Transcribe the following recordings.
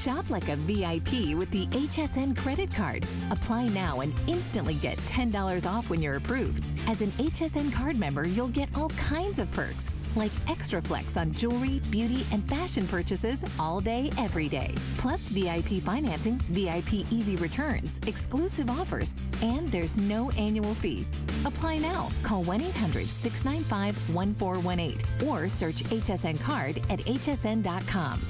Shop like a VIP with the HSN credit card. Apply now and instantly get $10 off when you're approved. As an HSN card member, you'll get all kinds of perks, like extra flex on jewelry, beauty, and fashion purchases all day, every day. Plus VIP financing, VIP easy returns, exclusive offers, and there's no annual fee. Apply now. Call 1-800-695-1418 or search HSN card at hsn.com.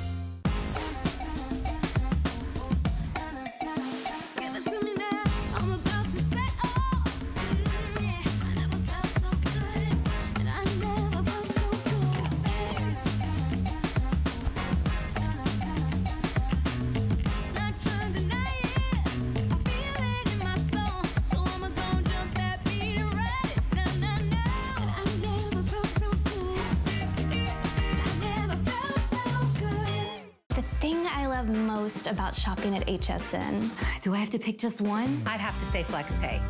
Most about shopping at HSN. Do I have to pick just one? I'd have to say FlexPay.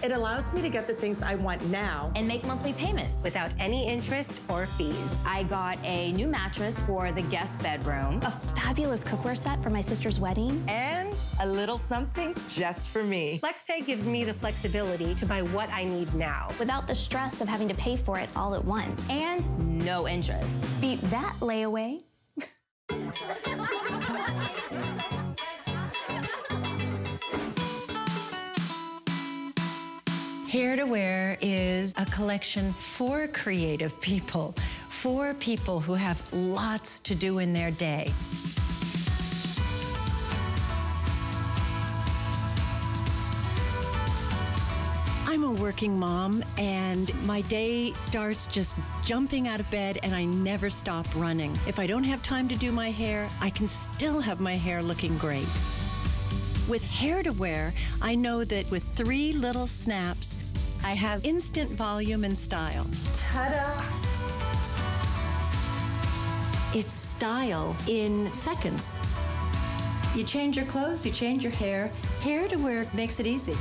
It allows me to get the things I want now and make monthly payments without any interest or fees. I got a new mattress for the guest bedroom, A fabulous cookware set for my sister's wedding. and a little something just for me. FlexPay gives me the flexibility to buy what I need now. Without the stress of having to pay for it all at once. and no interest. Beat that layaway. Hair to Wear is a collection for creative people, for people who have lots to do in their day. I'm a working mom, and my day starts just jumping out of bed, and I never stop running. If I don't have time to do my hair, I can still have my hair looking great. With Hair to Wear, I know that with 3 little snaps, I have instant volume and style. Ta-da! It's style in seconds. You change your clothes, you change your hair. Hair to Wear makes it easy.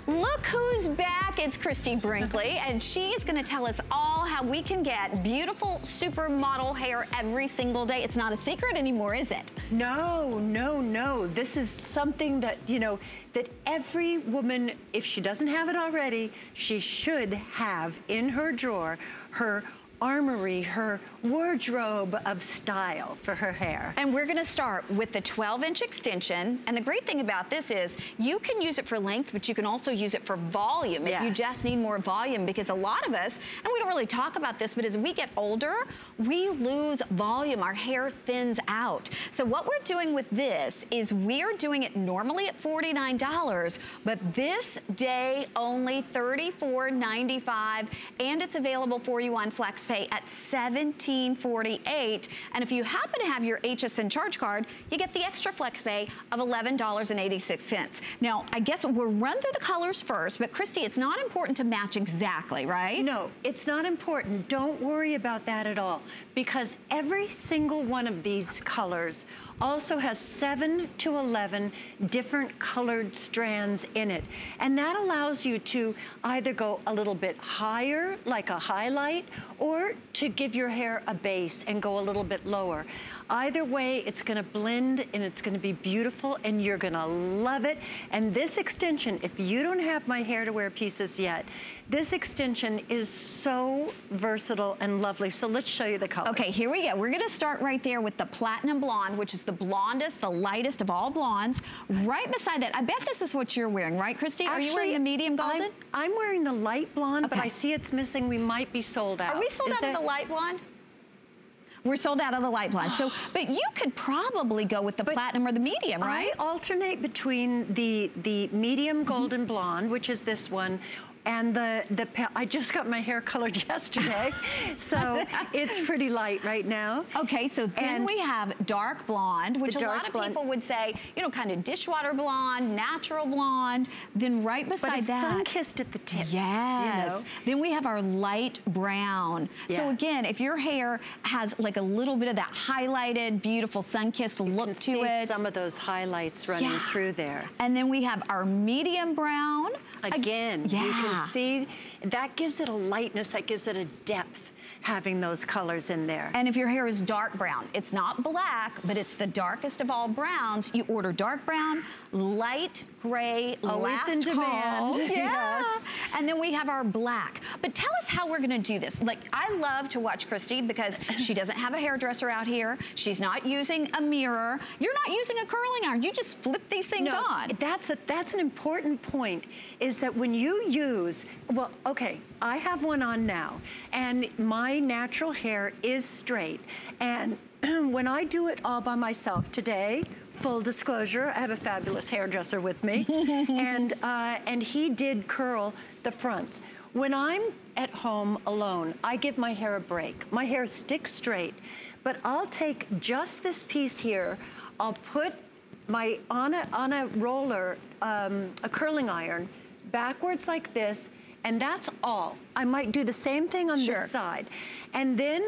Look who's back. It's Christie Brinkley, and she is going to tell us all how we can get beautiful supermodel hair every single day. It's not a secret anymore, is it? No, no, no. This is something that, you know, that every woman, if she doesn't have it already, she should have in her drawer, her armory, her wardrobe of style for her hair. And we're gonna start with the 12-inch extension. And the great thing about this is you can use it for length, but you can also use it for volume if you just need more volume, because a lot of us, and we don't really talk about this, but as we get older, we lose volume. Our hair thins out. So what we're doing with this is we're doing it normally at $49, but this day only $34.95, and it's available for you on FlexPay at $17.48. And if you happen to have your HSN charge card, you get the extra FlexPay of $11.86. Now, I guess we'll run through the colors first, but Christie, it's not important to match exactly, right? No, it's not important. Don't worry about that at all, because every single one of these colors also has 7 to 11 different colored strands in it. And that allows you to either go a little bit higher, like a highlight, or to give your hair a base and go a little bit lower. Either way, it's gonna blend and it's gonna be beautiful and you're gonna love it. And this extension, if you don't have my Hair to Wear pieces yet, this extension is so versatile and lovely. So let's show you the colors. Okay, here we go. We're gonna start right there with the Platinum Blonde, which is the blondest, the lightest of all blondes. Right beside that, I bet this is what you're wearing, right, Christie? Are you wearing the medium golden? I'm wearing the light blonde, but I see it's missing. We might be sold out. Are we sold out of the light blonde? We're sold out of the light blonde. So, but you could probably go with the platinum or the medium, right? I alternate between the medium golden blonde, which is this one, and I just got my hair colored yesterday, so it's pretty light right now. Okay, so then we have dark blonde, which a lot of people would say, you know, kind of dishwater blonde, natural blonde. Then right beside that, sun-kissed at the tips. Yes. You know? Then we have our light brown. Yeah. So again, if your hair has like a little bit of that highlighted, beautiful sun-kissed look to it. Some of those highlights running through there. And then we have our medium brown. Again, you can see that gives it a lightness, that gives it a depth. having those colors in there. And if your hair is dark brown, it's not black, but it's the darkest of all browns, you order dark brown, light gray, always last in demand. call. Yeah. Yes. And then we have our black. But tell us how we're gonna do this. Like, I love to watch Christie because she doesn't have a hairdresser out here. She's not using a mirror. You're not using a curling iron. You just flip these things on. That's an important point, is that when you use, well, okay, I have one on now, and my natural hair is straight. And when I do it all by myself today, full disclosure, I have a fabulous hairdresser with me, and he did curl the fronts. When I'm at home alone, I give my hair a break. My hair sticks straight, but I'll take just this piece here, I'll put my, on a roller, a curling iron, backwards like this, and that's all. I might do the same thing on this side. And then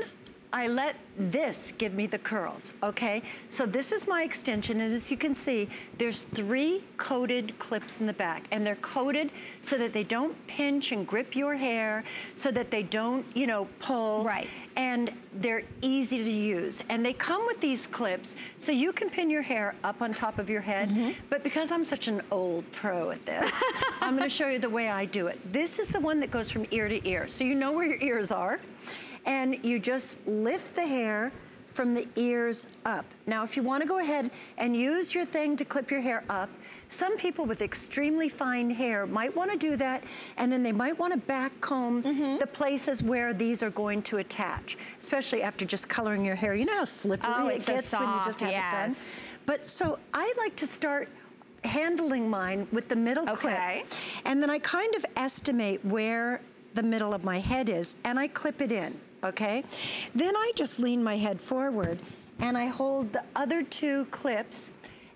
I let this give me the curls, okay? So this is my extension, and as you can see, there's 3 coated clips in the back, and they're coated so that they don't pinch and grip your hair, so that they don't, you know, pull. Right. And they're easy to use. And they come with these clips, so you can pin your hair up on top of your head, but because I'm such an old pro at this, I'm gonna show you the way I do it. This is the one that goes from ear to ear, so you know where your ears are. And you just lift the hair from the ears up. Now, if you want to go ahead and use your thing to clip your hair up, some people with extremely fine hair might want to do that, and then they might want to back comb the places where these are going to attach, especially after just coloring your hair. You know how slippery it gets when you just have it done? But so I like to start handling mine with the middle clip, and then I kind of estimate where the middle of my head is, and I clip it in. Okay, then I just lean my head forward and I hold the other 2 clips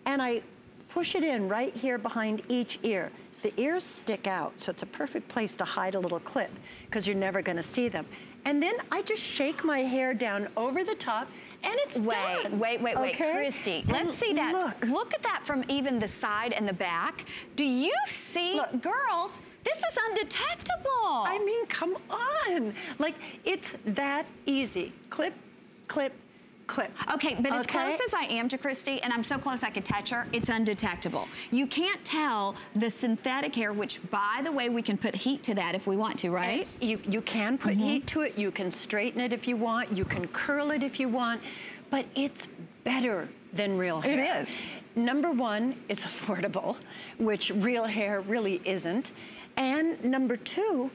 and I push it in right here behind each ear. The ears stick out, so it's a perfect place to hide a little clip because you're never gonna see them. And then I just shake my hair down over the top, and it's done. Wait, okay? Christie, let's see that. Look at that from even the side and the back. Do you see, girls, this is undetectable. I mean, come on. Like, it's that easy. Clip, clip, clip. Okay, but as close as I am to Christie, and I'm so close I could touch her, it's undetectable. You can't tell the synthetic hair, which, by the way, we can put heat to that if we want to, right? And you can put heat to it. You can straighten it if you want. You can curl it if you want. But it's better than real hair. It is. Number 1, it's affordable, which real hair really isn't. And number 2,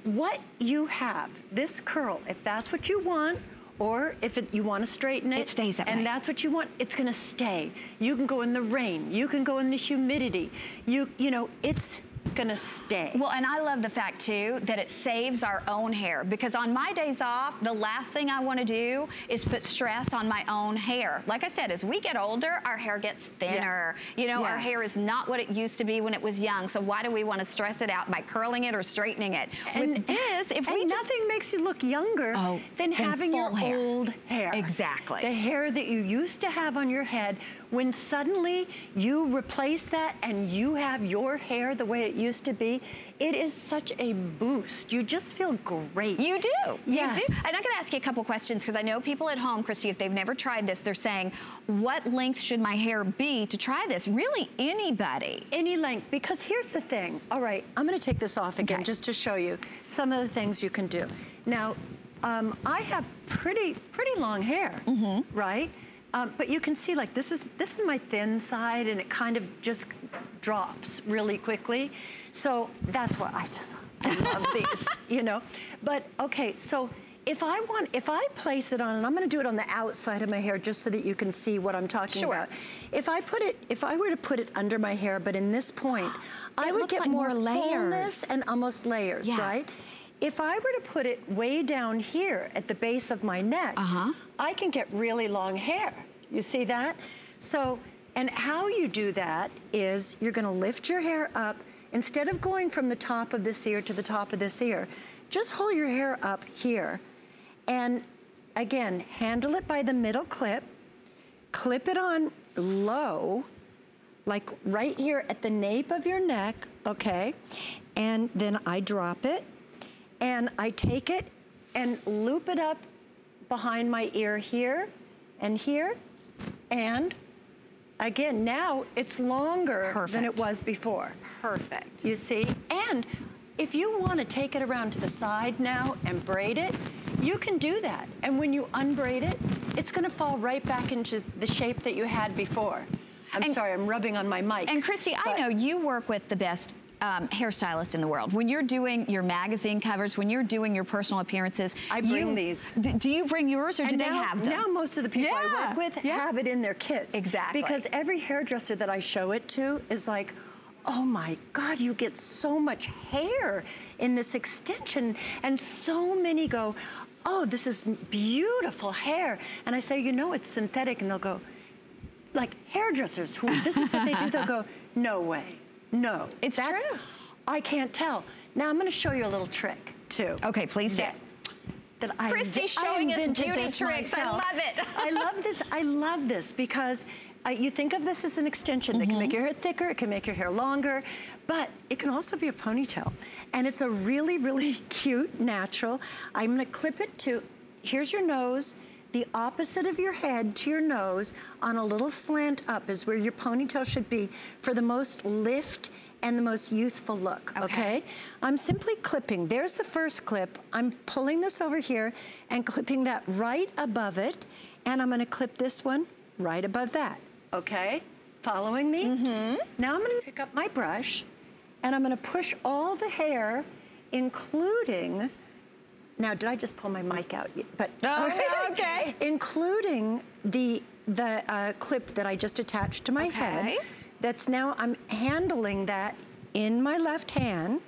what you have, this curl, if that's what you want, or if you want to straighten it, it stays that way. And that's what you want, it's gonna stay. You can go in the rain, you can go in the humidity, you know, it's gonna stay. Well, and I love the fact too that it saves our own hair, because on my days off, the last thing I want to do is put stress on my own hair. Like I said, as we get older, our hair gets thinner. You know, our hair is not what it used to be when it was young. So why do we want to stress it out by curling it or straightening it? And with this, if we nothing makes you look younger than having your old hair. Exactly. The hair that you used to have on your head, when suddenly you replace that and you have your hair the way it used to be, it is such a boost. You just feel great. You do. Yes. You do. And I'm going to ask you a couple questions, because I know people at home, Christie, if they've never tried this, they're saying, what length should my hair be to try this? Really, anybody. Any length, because here's the thing. All right, I'm going to take this off again just to show you some of the things you can do. Now, I have pretty long hair, right? But you can see, like, this is my thin side, and it kind of just drops really quickly. So that's why I love these, you know. But okay, so if I place it on, and I'm gonna do it on the outside of my hair just so that you can see what I'm talking about. If I were to put it under my hair, but in this point, I would get more fullness and almost layers, right? If I were to put it way down here at the base of my neck, I can get really long hair. You see that? So, and how you do that is you're gonna lift your hair up. Instead of going from the top of this ear to the top of this ear, just hold your hair up here. And again, handle it by the middle clip it on low, like right here at the nape of your neck, okay? And then I drop it, and I take it, and loop it up behind my ear here and here. And again, now it's longer than it was before. Perfect. You see? And if you want to take it around to the side now and braid it, you can do that. And when you unbraid it, it's going to fall right back into the shape that you had before. I'm sorry, I'm rubbing on my mic. And Christy, I know you work with the best hairstylists in the world. When you're doing your magazine covers, when you're doing your personal appearances, I bring these. Do you bring yours, or do they have them? Now most of the people I work with have it in their kits. Exactly. Because every hairdresser that I show it to is like, oh my God, you get so much hair in this extension. And so many go, oh, this is beautiful hair. And I say, you know, it's synthetic. And they'll go, like hairdressers, who this is what they do, they'll go, no way. No, it's true. I can't tell. Now I'm going to show you a little trick too. Okay, please do. Christy's showing us beauty tricks. I love it. I love this. I love this because you think of this as an extension that can make your hair thicker, it can make your hair longer, but it can also be a ponytail. And it's a really, really cute, natural. I'm going to clip it to, here's your nose. The opposite of your head to your nose on a little slant up is where your ponytail should be for the most lift and the most youthful look, okay? I'm simply clipping. There's the first clip. I'm pulling this over here and clipping that right above it, and I'm gonna clip this one right above that, okay? Following me? Now I'm gonna pick up my brush, and I'm gonna push all the hair, including, now, did I just pull my mic out? But okay. Including the clip that I just attached to my head. That's now, I'm handling that in my left hand,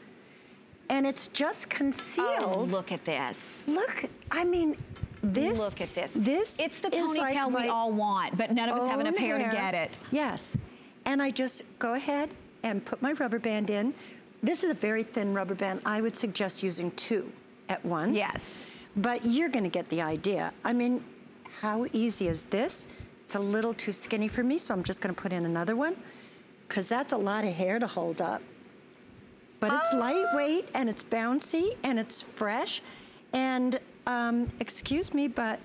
and it's just concealed. Oh, look at this. Look, I mean, this. Look at this. This it's the ponytail we all want, but none of us have enough hair to get it. Yes, and I just go ahead and put my rubber band in. This is a very thin rubber band. I would suggest using 2 at once. Yes. But you're gonna get the idea. I mean, how easy is this? It's a little too skinny for me, so I'm just gonna put in another one, because that's a lot of hair to hold up. But it's lightweight, and it's bouncy, and it's fresh, and excuse me, but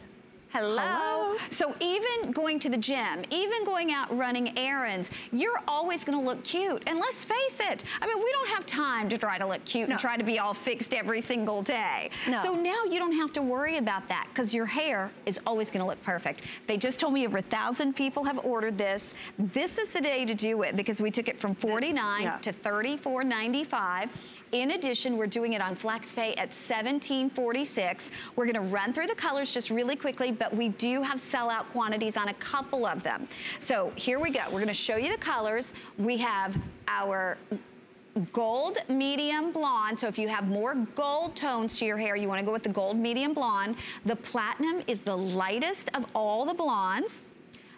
Hello. So even going to the gym, even going out running errands, you're always gonna look cute. And let's face it, I mean, we don't have time to try to look cute and try to be all fixed every single day. So now you don't have to worry about that, because your hair is always gonna look perfect. They just told me over 1,000 people have ordered this. This is the day to do it, because we took it from $49 to $34.95. In addition, we're doing it on FlexPay at $17.46. We're gonna run through the colors just really quickly, but we do have sellout quantities on a couple of them. So here we go. We're gonna show you the colors. We have our gold medium blonde. So if you have more gold tones to your hair, you wanna go with the gold medium blonde. The platinum is the lightest of all the blondes.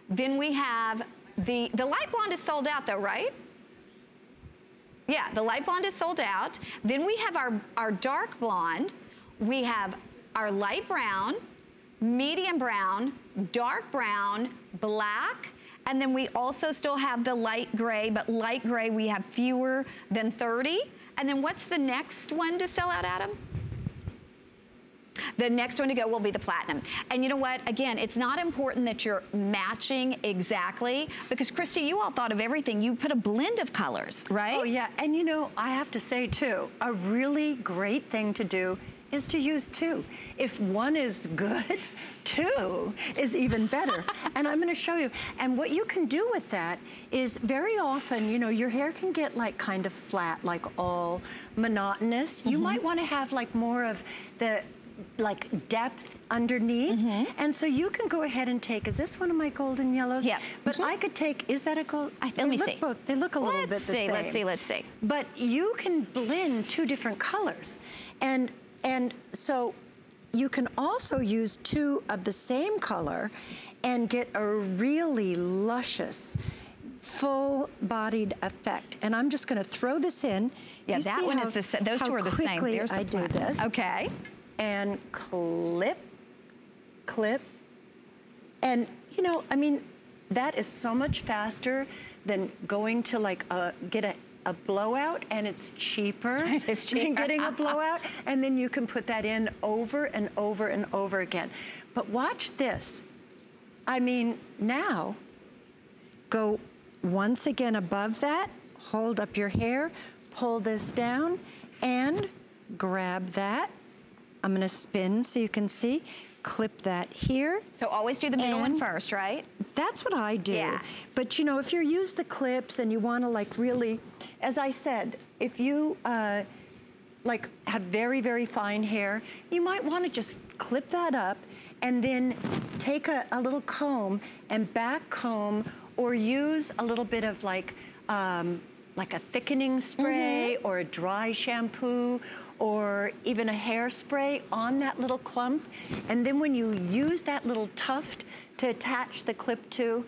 Then we have the light blonde is sold out though, right? Yeah, the light blonde is sold out. Then we have our dark blonde. We have our light brown, medium brown, dark brown, black, and then we also still have the light gray, but light gray we have fewer than 30. And then what's the next one to sell out, Adam? The next one to go will be the platinum. And you know what? Again, it's not important that you're matching exactly, because Christy, you all thought of everything. You put a blend of colors, right? Oh yeah, and you know, I have to say too, a really great thing to do is to use 2. If one is good, 2 is even better. And I'm gonna show you. And what you can do with that is very often, you know, your hair can get like kind of flat, like all monotonous. You might wanna have like more of the like depth underneath. And so you can go ahead and take, is this one of my golden yellows? Yeah. But I could take, is that a gold? Let me see. Both, they look a little bit the same. Let's see. But you can blend 2 different colors. And so you can also use 2 of the same color and get a really luscious, full-bodied effect. And I'm just gonna throw this in. Yeah, that one is the same. Those 2 are the same. There's the platinum. I do this. Okay. And clip, clip. And you know, I mean, that is so much faster than going to like get a a blowout, and it's cheaper. It is cheaper. than getting a blowout, and then you can put that in over and over and over again. But watch this. I mean, now, go once again above that, hold up your hair, pull this down, and grab that. I'm gonna spin so you can see. Clip that here. So always do the middle one first, right? That's what I do. Yeah. But you know, if you use the clips and you wanna like really, as I said, if you like have very, very fine hair, you might wanna just clip that up and then take a little comb and back comb, or use a little bit of like a thickening spray or a dry shampoo, or even a hairspray on that little clump. And then when you use that little tuft to attach the clip to,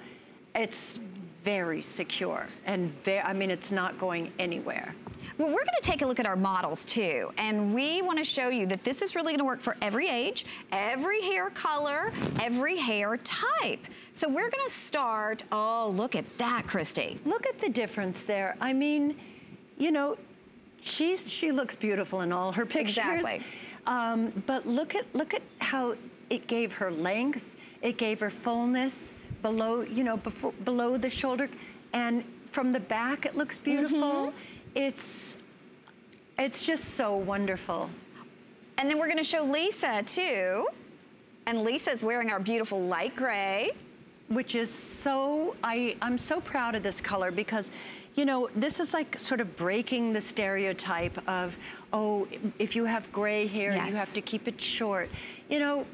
it's very secure and I mean, it's not going anywhere. Well, we're gonna take a look at our models too, and we wanna show you that this is really gonna work for every age, every hair color, every hair type. So we're gonna start, oh, look at that, Christy. Look at the difference there. I mean, you know, she looks beautiful in all her pictures. Exactly. But look at how it gave her length, it gave her fullness below, you know, below the shoulder, and from the back it looks beautiful. It's just so wonderful. And then we're gonna show Lisa too. And Lisa's wearing our beautiful light gray. Which is so, I'm so proud of this color because, you know, this is like sort of breaking the stereotype of, oh, if you have gray hair, you have to keep it short. You know,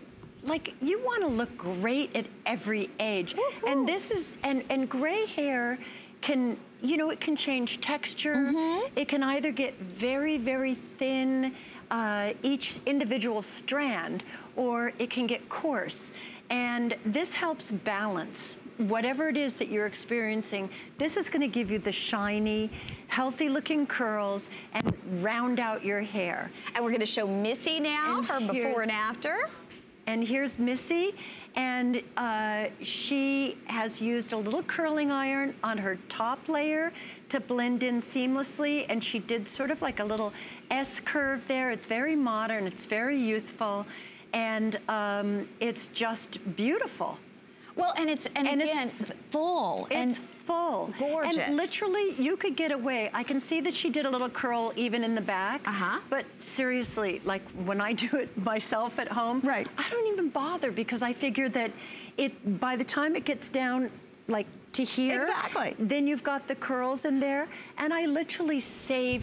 like you wanna look great at every age. And this is, and gray hair can, you know, it can change texture. It can either get very, very thin, each individual strand, or it can get coarse. And this helps balance whatever it is that you're experiencing. This is gonna give you the shiny, healthy looking curls and round out your hair. And we're gonna show Missy now, her before and after. And here's Missy, and she has used a little curling iron on her top layer to blend in seamlessly, and she did sort of like a little S curve there. It's very modern, it's very youthful, and it's just beautiful. Well, and it's full. It's full. Gorgeous. And literally, you could get away. I can see that she did a little curl even in the back. But seriously, like when I do it myself at home, I don't even bother because I figure that by the time it gets down like to here, then you've got the curls in there, and I literally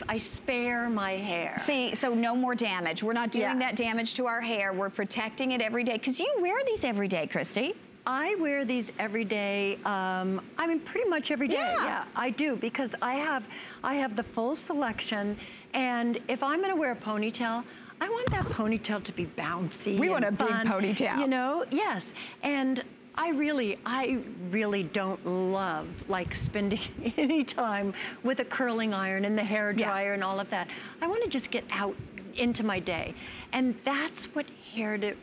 I spare my hair. See, so no more damage. We're not doing that damage to our hair. We're protecting it every day. Because you wear these every day, Christy. I wear these every day. I mean, pretty much every day. Yeah, I do, because I have the full selection, and if I'm gonna wear a ponytail, I want that ponytail to be bouncy. We want a big ponytail. You know, yes. And I really don't love like spending any time with a curling iron and the hair dryer and all of that. I want to just get out into my day, and that's what hair to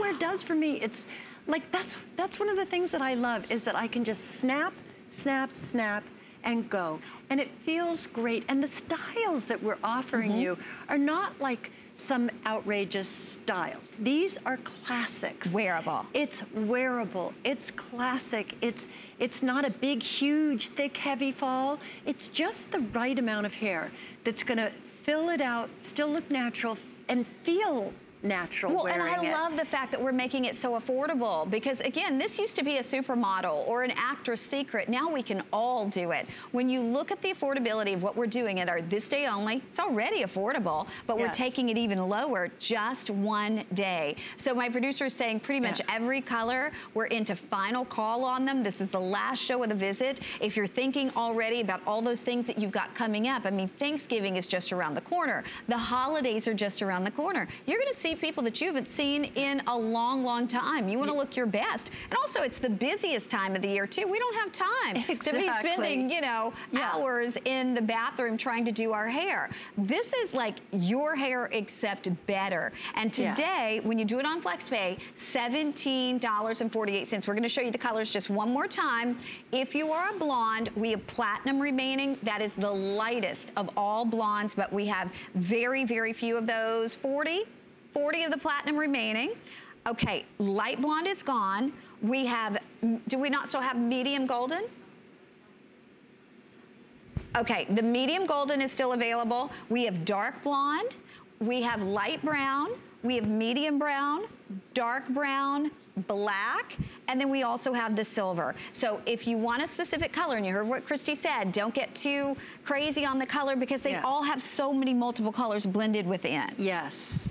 wear does for me. It's like that's one of the things that I love, is that I can just snap, snap, snap, and go, and it feels great. And the styles that we're offering you are not like some outrageous styles. These are classics. Wearable. It's wearable. It's classic. It's not a big, huge, thick, heavy fall. It's just the right amount of hair that's gonna fill it out, still look natural, and feel natural wearing it. Well, and I love the fact that we're making it so affordable, because again, this used to be a supermodel or an actress secret. Now we can all do it. When you look at the affordability of what we're doing at our this day only, it's already affordable, but we're taking it even lower, just one day. So my producer is saying pretty much every color, we're into final call on them. This is the last show of the visit. If you're thinking already about all those things that you've got coming up, I mean, Thanksgiving is just around the corner. The holidays are just around the corner. You're gonna see see people that you haven't seen in a long, long time. You want to look your best. And also, it's the busiest time of the year, too. We don't have time to be spending, you know, hours in the bathroom trying to do our hair. This is like your hair except better. And today, when you do it on FlexPay, $17.48. We're going to show you the colors just one more time. If you are a blonde, we have platinum remaining. That is the lightest of all blondes, but we have very, very few of those. 40 of the platinum remaining. Okay, light blonde is gone. We have, do we not still have medium golden? Okay, the medium golden is still available. We have dark blonde, we have light brown, we have medium brown, dark brown, black, and then we also have the silver. So if you want a specific color, and you heard what Christy said, don't get too crazy on the color because they all have so many multiple colors blended within. Yes.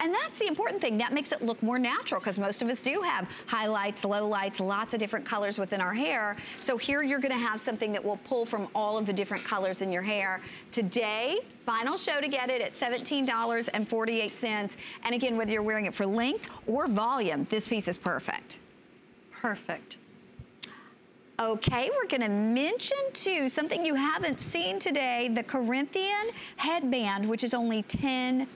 And that's the important thing. That makes it look more natural because most of us do have highlights, lowlights, lots of different colors within our hair. So here you're gonna have something that will pull from all of the different colors in your hair. Today, final show to get it at $17.48. And again, whether you're wearing it for length or volume, this piece is perfect. Perfect. Okay, we're gonna mention too, something you haven't seen today, the Corinthian headband, which is only $10.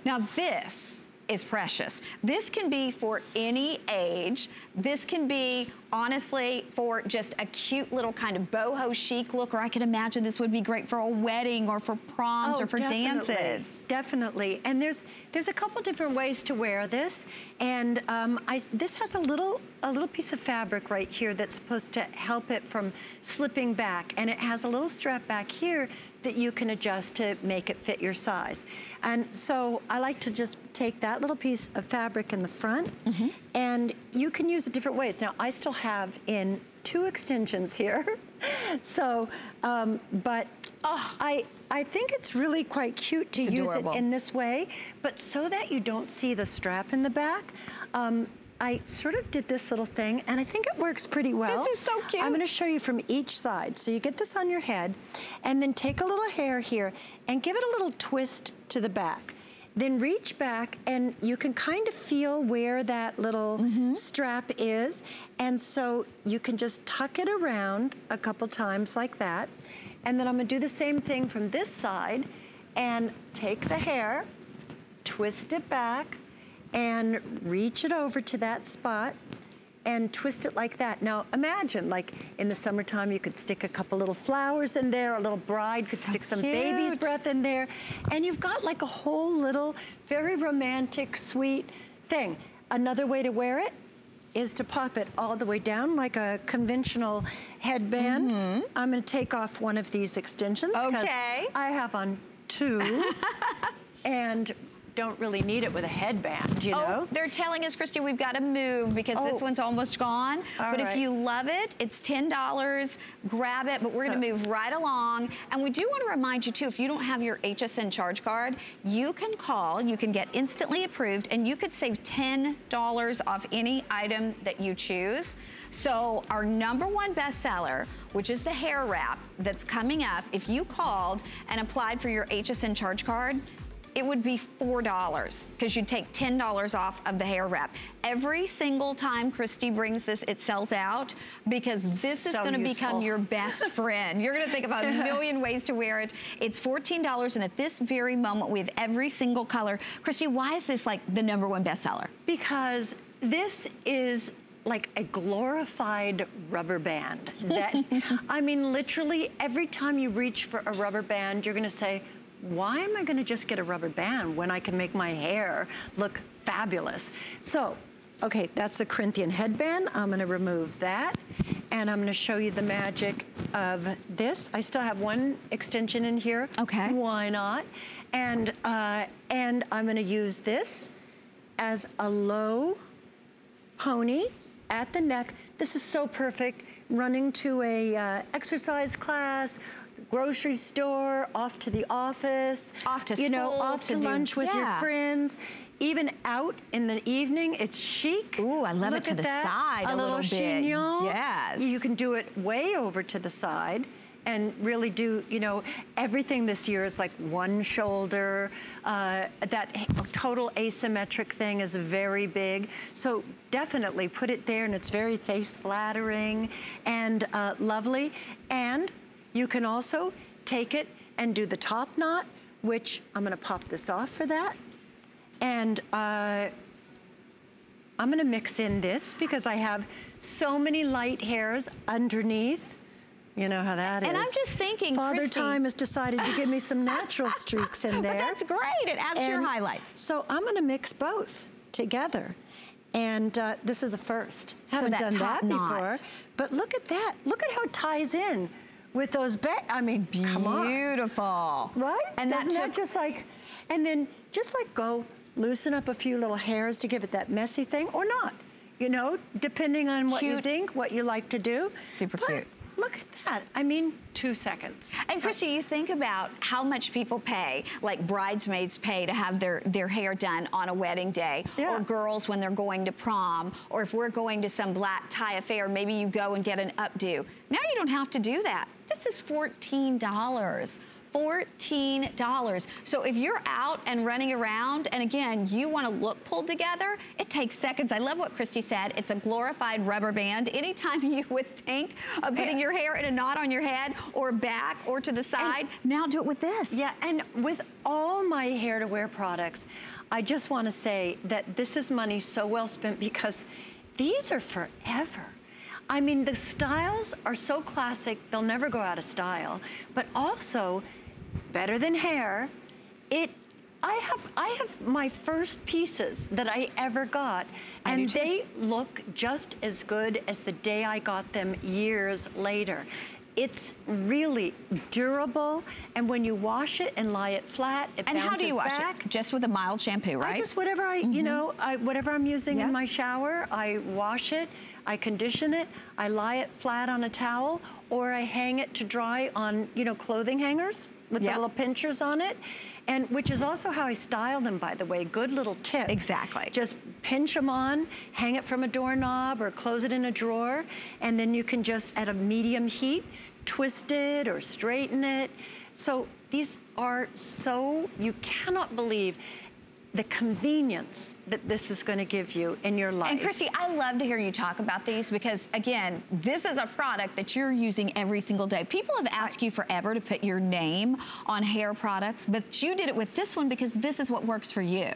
Now this is precious. This can be for any age. This can be, honestly, for just a cute little kind of boho chic look, or I can imagine this would be great for a wedding or for proms or for dances. Definitely, and there's a couple different ways to wear this, and this has a little piece of fabric right here that's supposed to help it from slipping back, and it has a little strap back here that you can adjust to make it fit your size. And so I like to just take that little piece of fabric in the front, and you can use it different ways. Now, I still have in 2 extensions here, so, but I think it's really quite cute to use it in this way, but so that you don't see the strap in the back, I sort of did this little thing, and I think it works pretty well. This is so cute. I'm gonna show you from each side. So you get this on your head, and then take a little hair here, and give it a little twist to the back. Then reach back, and you can kind of feel where that little strap is, and so you can just tuck it around a couple times like that. And then I'm gonna do the same thing from this side, and take the hair, twist it back, and reach it over to that spot and twist it like that. Now imagine, like in the summertime, you could stick a couple little flowers in there, a little bride could stick some baby's breath in there, and you've got like a whole little very romantic, sweet thing. Another way to wear it is to pop it all the way down like a conventional headband. I'm gonna take off one of these extensions because I have on 2 and don't really need it with a headband, you know? They're telling us, Christy, we've got to move because this one's almost gone. But if you love it, it's $10. Grab it, but we're going to move right along. And we do want to remind you, too, if you don't have your HSN charge card, you can call, you can get instantly approved, and you could save $10 off any item that you choose. So our #1 bestseller, which is the hair wrap that's coming up, if you called and applied for your HSN charge card, it would be $4 because you'd take $10 off of the hair wrap. Every single time Christy brings this, it sells out because this is going to become your best friend. You're going to think of a million ways to wear it. It's $14, and at this very moment, we have every single color. Christy, why is this like the #1 bestseller? Because this is like a glorified rubber band. That, I mean, literally every time you reach for a rubber band, you're going to say, why am I gonna just get a rubber band when I can make my hair look fabulous? So, okay, that's the Corinthian headband. I'm gonna remove that, and I'm gonna show you the magic of this. I still have 1 extension in here. Okay. Why not? And I'm gonna use this as a low pony at the neck. This is so perfect. Running to a exercise class, grocery store, off to the office, off to school, off to lunch with your friends, even out in the evening. It's chic. Ooh, I love it to the side a little bit. Chignon. Yes. You can do it way over to the side, and really do, you know, everything this year is like one shoulder. That total asymmetric thing is very big. So definitely put it there, and it's very face flattering and lovely. And you can also take it and do the top knot, which I'm gonna pop this off for that. And I'm gonna mix in this because I have so many light hairs underneath. You know how that is. And I'm just thinking, Father Christie, Time has decided to give me some natural streaks in there. But that's great, it adds to your highlights. So I'm gonna mix both together. And this is a first. Haven't done that before. But look at that. Look at how it ties in with those I mean, come on. Beautiful. Right? And Doesn't that just like, and then just like go loosen up a few little hairs to give it that messy thing, or not. You know, depending on what you think, what you like to do. Super cute. Look at that. I mean, 2 seconds. And Christie, you think about how much people pay, like bridesmaids pay to have their hair done on a wedding day, or girls when they're going to prom, or if we're going to some black tie affair, maybe you go and get an updo. Now you don't have to do that. This is $14. $14. So if you're out and running around, and again, you want to look pulled together, it takes seconds. I love what Christie said. It's a glorified rubber band. Anytime you would think of putting your hair in a knot on your head or back or to the side, now do it with this. Yeah, and with all my hair to wear products, I just want to say that this is money so well spent because these are forever. I mean, the styles are so classic, they'll never go out of style, but also better than hair. I have my first pieces that I ever got, and they look just as good as the day I got them years later. It's really durable, and when you wash it and lie it flat, it bounces back. And how do you wash it? Just with a mild shampoo, right? I just, whatever you know, whatever I'm using in my shower, I wash it, I condition it, I lie it flat on a towel, or I hang it to dry on, you know, clothing hangers with the little pinchers on it. And which is also how I style them, by the way. Good little tip. Exactly. Just pinch them on, hang it from a doorknob or close it in a drawer, and then you can just, at a medium heat, twist it or straighten it. So these are so, you cannot believe the convenience that this is going to give you in your life. And Christie, I love to hear you talk about these because, again, this is a product that you're using every single day. People have asked you forever to put your name on hair products, but you did it with this one because this is what works for you.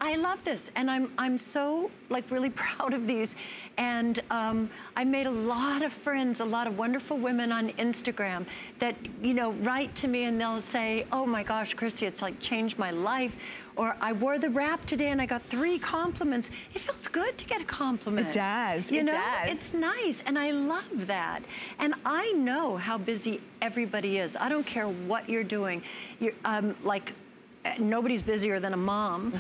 I love this, and I'm so, like, really proud of these. And I made a lot of friends, a lot of wonderful women on Instagram that, you know, write to me and they'll say, oh my gosh, Christie, it's like changed my life. Or I wore the wrap today and I got 3 compliments. It feels good to get a compliment. It does, you know? It's nice, and I love that. And I know how busy everybody is. I don't care what you're doing. You're, like, nobody's busier than a mom,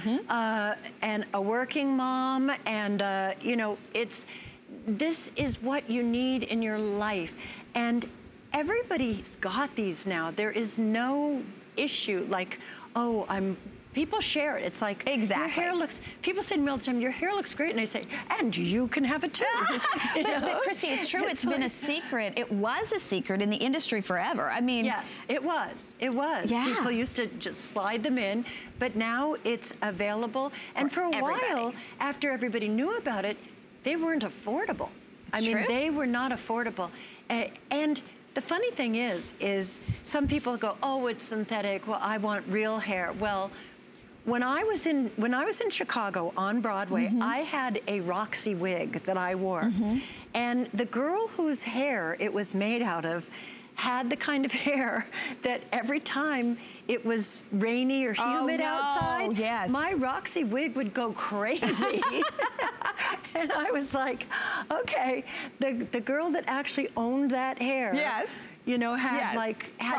and a working mom, and you know, this is what you need in your life. And everybody's got these now. There is no issue like, oh, people share it. It's like, your hair looks, people say to me all the time, your hair looks great. And I say, and you can have it too. But Christie, it's true, it's been a secret. It was a secret in the industry forever. I mean. Yes, it was. It was. Yeah. People used to just slide them in, but now it's available. And for a while, after everybody knew about it, they weren't affordable. I mean, they were not affordable. And the funny thing is some people go, oh, it's synthetic. Well, I want real hair. Well, when I was in Chicago on Broadway, I had a Roxy wig that I wore. And the girl whose hair it was made out of had the kind of hair that every time it was rainy or humid outside, my Roxy wig would go crazy. And I was like, okay, the girl that actually owned that hair, you know, had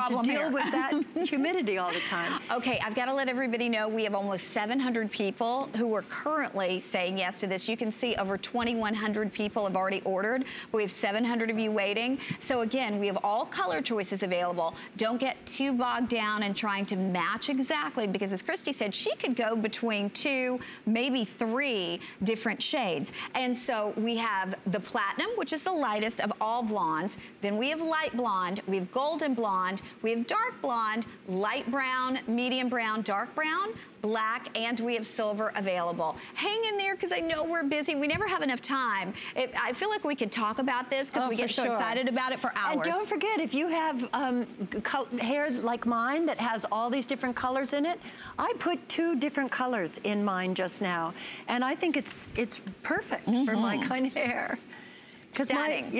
to deal with that humidity all the time. Okay, I've got to let everybody know we have almost 700 people who are currently saying yes to this. You can see over 2,100 people have already ordered. We have 700 of you waiting. So again, we have all color choices available. Don't get too bogged down in trying to match exactly, because as Christy said, she could go between 2, maybe 3 different shades. And so we have the platinum, which is the lightest of all blondes. Then we have light blonde, we have golden blonde, we have dark blonde, light brown, medium brown, dark brown, black, and we have silver available. Hang in there, because I know we're busy. We never have enough time. I feel like we could talk about this because we get so excited about it for hours. And don't forget, if you have hair like mine that has all these different colors in it, I put 2 different colors in mine just now, and I think it's perfect for my kind of hair. Stunning.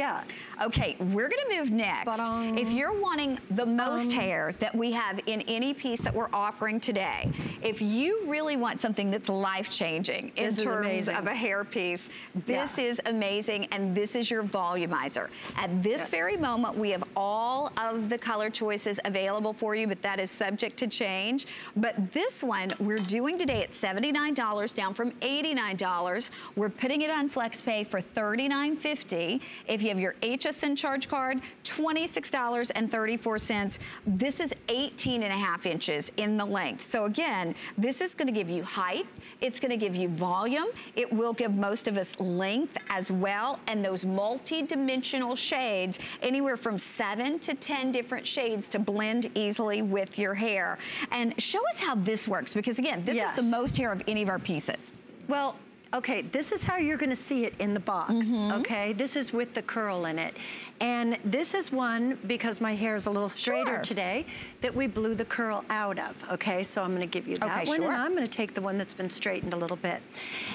Okay, we're gonna move next. If you're wanting the most hair that we have in any piece that we're offering today, if you really want something that's life-changing in terms of a hair piece, this is amazing, and this is your Volumizer. At this very moment, we have all of the color choices available for you, but that is subject to change. But this one, we're doing today at $79, down from $89. We're putting it on FlexPay for $39.50. If you have your HSN charge card, $26.34. This is 18.5 inches in the length. So again, this is gonna give you height, it's gonna give you volume, it will give most of us length as well, and those multi-dimensional shades, anywhere from 7 to 10 different shades to blend easily with your hair. And show us how this works, because again, this is the most hair of any of our pieces. Well, okay, this is how you're gonna see it in the box, okay? This is with the curl in it. And this is one, because my hair is a little straighter today, that we blew the curl out of, okay? So I'm gonna give you that one, and I'm gonna take the one that's been straightened a little bit.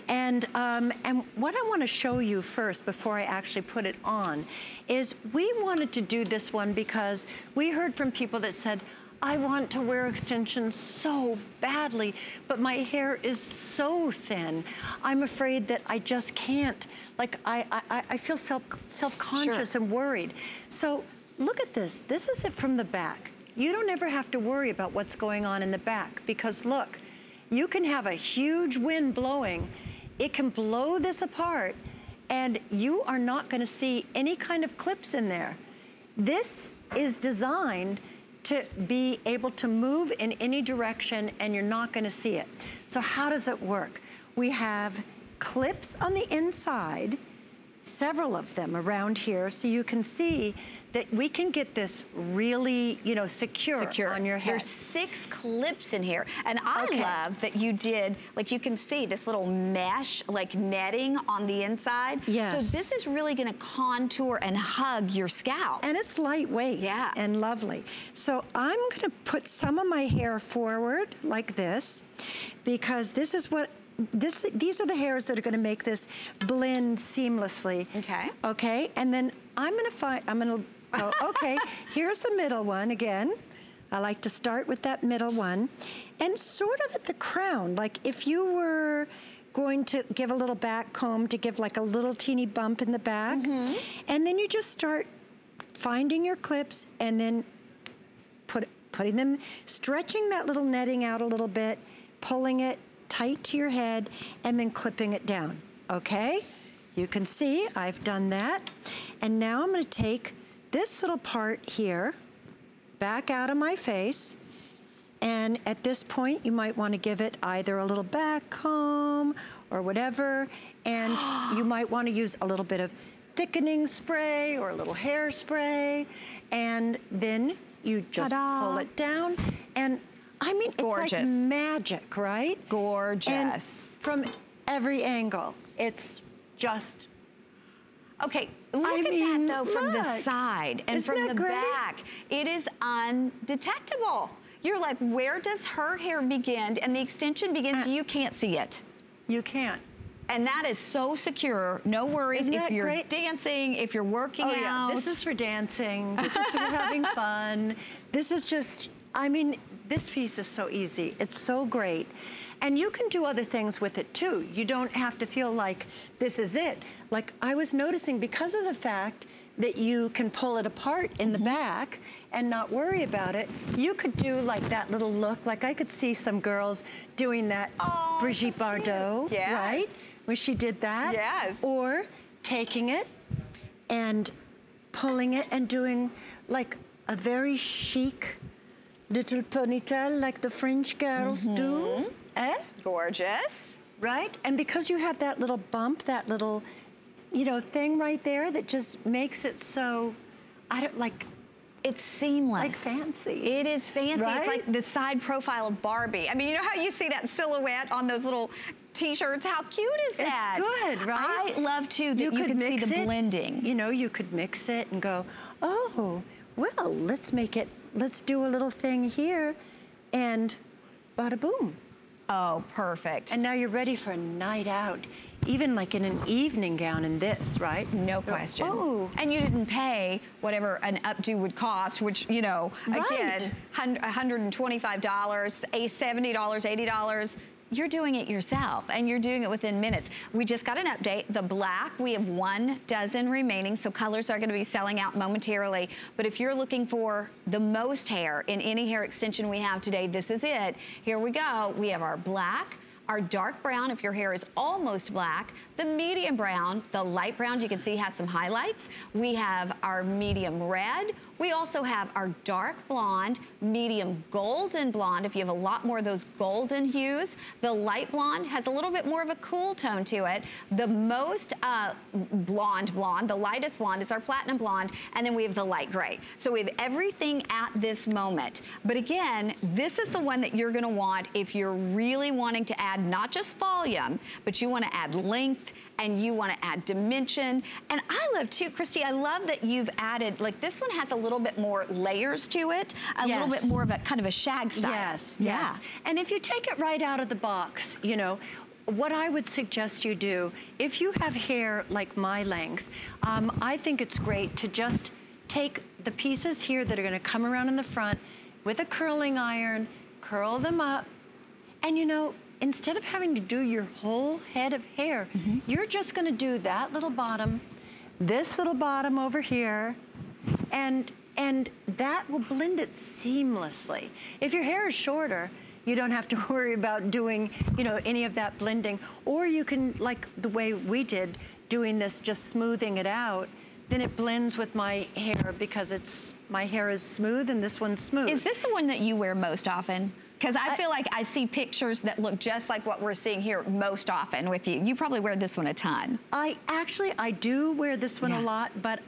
And what I wanna show you first, before I actually put it on, is we wanted to do this one because we heard from people that said, I want to wear extensions so badly, but my hair is so thin. I'm afraid that I just can't. Like, I feel self-conscious and worried. So look at this. This is it from the back. You don't ever have to worry about what's going on in the back, because look, you can have a huge wind blowing. It can blow this apart, and you are not gonna see any kind of clips in there. This is designed to be able to move in any direction, and you're not gonna see it. So how does it work? We have clips on the inside, several of them around here, so you can see that we can get this really, you know, secure on your head. There's 6 clips in here. And I love that you did, like you can see this little mesh, like netting on the inside. So this is really gonna contour and hug your scalp. And it's lightweight and lovely. So I'm gonna put some of my hair forward like this, because this is what, these are the hairs that are gonna make this blend seamlessly. Okay, and then I'm gonna okay, here's the middle one again. I like to start with that middle one. And sort of at the crown, like if you were going to give a little back comb to give like a little teeny bump in the back. And then you just start finding your clips and then putting them, stretching that little netting out a little bit, pulling it tight to your head, and then clipping it down, okay? You can see I've done that. And now I'm gonna take this little part here, back out of my face, and at this point you might wanna give it either a little back comb or whatever, and you might wanna use a little bit of thickening spray or a little hairspray, and then you just pull it down, and I mean, it's like magic, right? Gorgeous. And from every angle, it's just... Okay, look at that though from the side and from the back. It is undetectable. You're like, where does her hair begin and the extension begins? You can't see it. You can't. And that is so secure. No worries if you're dancing, if you're working out. Yeah, this is for dancing. This is for having fun. This is just, I mean, this piece is so easy. It's so great. And you can do other things with it too. You don't have to feel like this is it. Like I was noticing, because of the fact that you can pull it apart in the back and not worry about it. You could do like that little look, like I could see some girls doing that Brigitte Bardot, right? Where she did that. Yes. Or taking it and pulling it and doing like a very chic little ponytail like the French girls do. Gorgeous. Right? And because you have that little bump, that little, you know, thing right there that just makes it so, I don't like, it's seamless. Like fancy. It is fancy. Right? It's like the side profile of Barbie. I mean, you know how you see that silhouette on those little t-shirts? How cute is that? It's good, right? I love too that you can see the blending. You know, you could mix it and go, oh, well, let's make it, let's do a little thing here and bada boom. Oh, perfect. And now you're ready for a night out. Even like in an evening gown in this, right? No question. Oh. And you didn't pay whatever an updo would cost, which, you know, again, $125, $70, $80. You're doing it yourself, and you're doing it within minutes. We just got an update. The black, we have 1 dozen remaining, so colors are gonna be selling out momentarily. But if you're looking for the most hair in any hair extension we have today, this is it. Here we go. We have our black, our dark brown, if your hair is almost black, the medium brown, the light brown, you can see has some highlights. We have our medium red. We also have our dark blonde, medium golden blonde, if you have a lot more of those golden hues. The light blonde has a little bit more of a cool tone to it. The most blonde, the lightest blonde is our platinum blonde, and then we have the light gray. So we have everything at this moment. But again, this is the one that you're gonna want if you're really wanting to add not just volume, but you wanna add length, and you want to add dimension. And I love too, Christy, I love that you've added, like this one has a little bit more layers to it, a little bit more of a kind of a shag style. Yes. And if you take it right out of the box, you know, what I would suggest you do, if you have hair like my length, I think it's great to just take the pieces here that are gonna come around in the front with a curling iron, curl them up, and you know, instead of having to do your whole head of hair, you're just gonna do that little bottom, this little bottom over here, and that will blend it seamlessly. If your hair is shorter, you don't have to worry about doing, you know, any of that blending. Or you can, like the way we did, doing this, just smoothing it out, then it blends with my hair because my hair is smooth and this one's smooth. Is this the one that you wear most often? Because I feel like I see pictures that look just like what we're seeing here most often with you. You probably wear this one a ton. I do wear this one a lot, but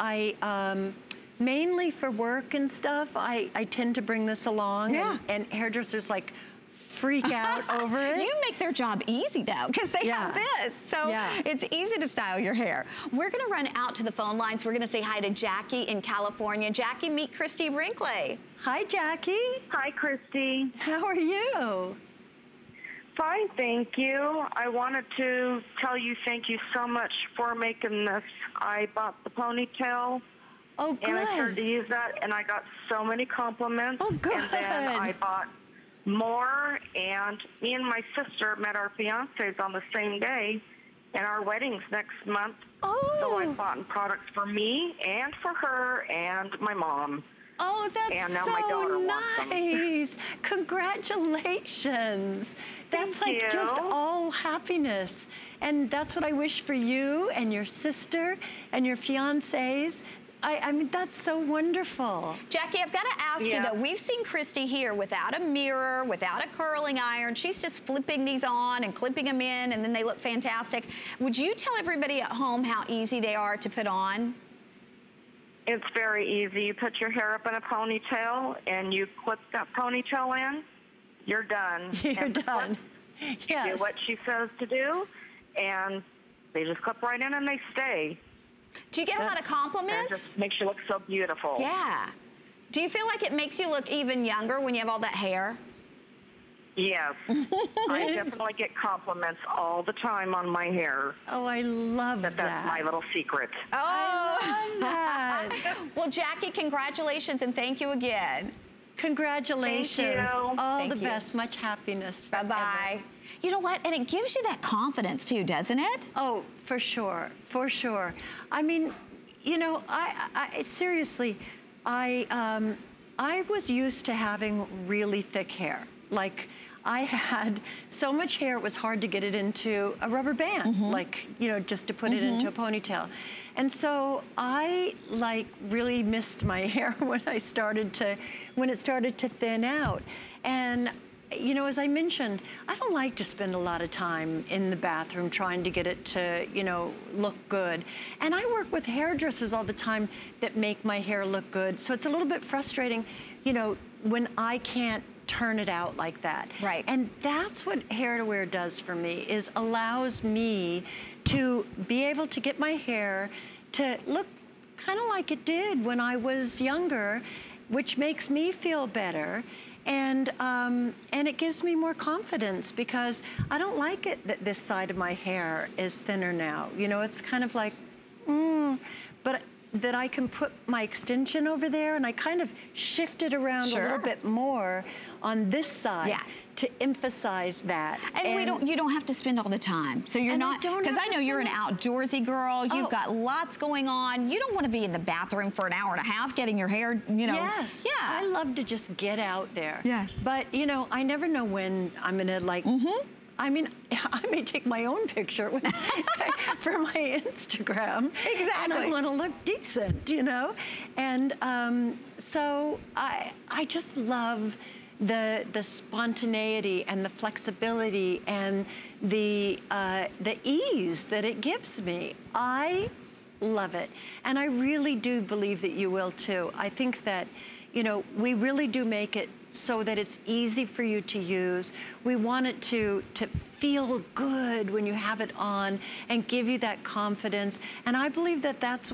mainly for work and stuff, I tend to bring this along, and hairdressers like freak out over it. You make their job easy though, because they have this. So it's easy to style your hair. We're gonna run out to the phone lines. We're gonna say hi to Jackie in California. Jackie, meet Christy Brinkley. Hi, Jackie. Hi, Christy. How are you? Fine, thank you. I wanted to tell you thank you so much for making this. I bought the ponytail. Oh, good. And I started to use that, and I got so many compliments. Oh, good. And then I bought more, and me and my sister met our fiancés on the same day, and our wedding's next month. Oh. So I bought products for me and for her and my mom. Oh, that's and now so my daughter nice. Congratulations. That's like just all happiness. And that's what I wish for you and your sister and your fiancés. I mean, that's so wonderful. Jackie, I've got to ask you though, we've seen Christy here without a mirror, without a curling iron. She's just flipping these on and clipping them in, and then they look fantastic. Would you tell everybody at home how easy they are to put on? It's very easy. You put your hair up in a ponytail and you clip that ponytail in, you're done. You're done. Yes. Do what she says to do, and they just clip right in and they stay. Do you get a lot of compliments? It just makes you look so beautiful. Yeah. Do you feel like it makes you look even younger when you have all that hair? Yes. I definitely get compliments all the time on my hair. Oh, I love that. That's my little secret. Oh, I love that. Well, Jackie, congratulations and thank you again. Congratulations. Thank you. All the best. Much happiness. Bye-bye. You know what? And it gives you that confidence too, doesn't it? Oh, for sure. For sure. I mean, you know, I seriously, I was used to having really thick hair. Like, I had so much hair, it was hard to get it into a rubber band, like, you know, just to put it into a ponytail. And so I, like, really missed my hair when it started to thin out. And, you know, as I mentioned, I don't like to spend a lot of time in the bathroom trying to get it to, you know, look good. And I work with hairdressers all the time that make my hair look good. So it's a little bit frustrating, you know, when I can't turn it out like that. Right. And that's what hair to wear does for me, is allows me to be able to get my hair to look kind of like it did when I was younger, which makes me feel better. And it gives me more confidence, because I don't like it that this side of my hair is thinner now. You know, it's kind of like, but that I can put my extension over there, and I kind of shift it around a little bit more on this side to emphasize that. And you don't have to spend all the time. So you're not, because I know you're an outdoorsy girl, you've got lots going on. You don't want to be in the bathroom for an hour and a half getting your hair, you know. Yes. Yeah. I love to just get out there. Yeah. But, you know, I never know when I'm going to, like, I mean, I may take my own picture for my Instagram. Exactly. And I want to look decent, you know? And so I just love the spontaneity and the flexibility and the ease that it gives me. I love it. And I really do believe that you will too. I think that, you know, we really do make it so that it's easy for you to use. We want it to feel good when you have it on and give you that confidence. And I believe that that's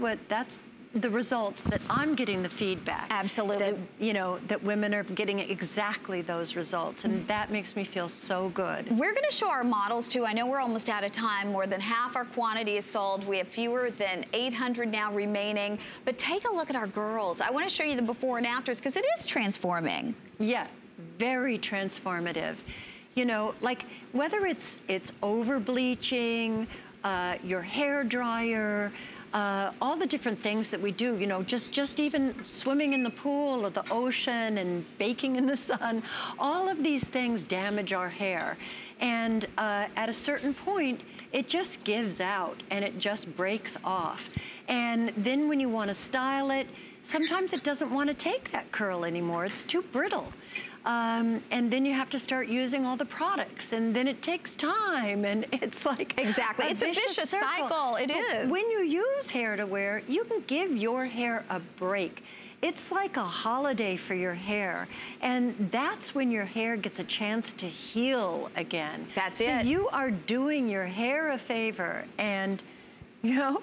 the results that I'm getting, the feedback. Absolutely. That, you know, that women are getting exactly those results, and that makes me feel so good. We're gonna show our models too. I know we're almost out of time. More than half our quantity is sold. We have fewer than 800 now remaining, but take a look at our girls. I wanna show you the before and afters, because it is transforming. Yeah, very transformative. You know, like whether it's over bleaching, your hair dryer, all the different things that we do, you know, just even swimming in the pool or the ocean and baking in the sun, all of these things damage our hair. And at a certain point, it just gives out and it just breaks off. And then when you want to style it, sometimes it doesn't want to take that curl anymore. It's too brittle. And then you have to start using all the products, and then it takes time, and it's like exactly, it's a vicious cycle. It is. When you use hair to wear, you can give your hair a break. It's like a holiday for your hair, and that's when your hair gets a chance to heal again. That's it. So you are doing your hair a favor, and you know.